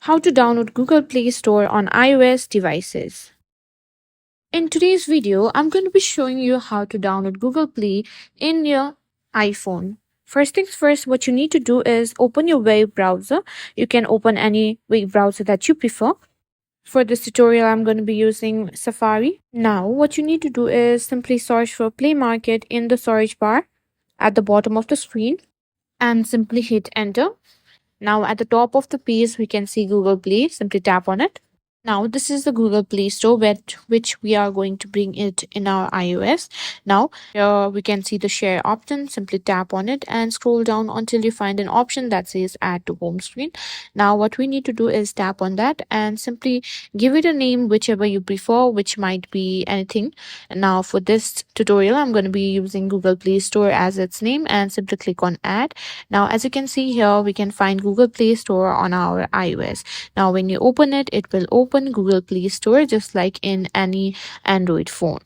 How to download Google Play Store on iOS devices. In today's video, I'm going to be showing you how to download Google Play in your iPhone. First things first, what you need to do is open your web browser. You can open any web browser that you prefer. For this tutorial, I'm going to be using Safari. Now, what you need to do is simply search for Play Market in the search bar at the bottom of the screen and simply hit enter. Now at the top of the page, we can see Google Play. Simply tap on it. Now this is the Google Play Store which we are going to bring it in our iOS. Now here we can see the share option. Simply tap on it and scroll down until you find an option that says add to home screen. Now what we need to do is tap on that and simply give it a name whichever you prefer, which might be anything. And now for this tutorial, I'm going to be using Google Play Store as its name and simply click on add. Now as you can see here, we can find Google Play Store on our iOS. Now when you open it, it will open Google Play Store just like in any Android phone.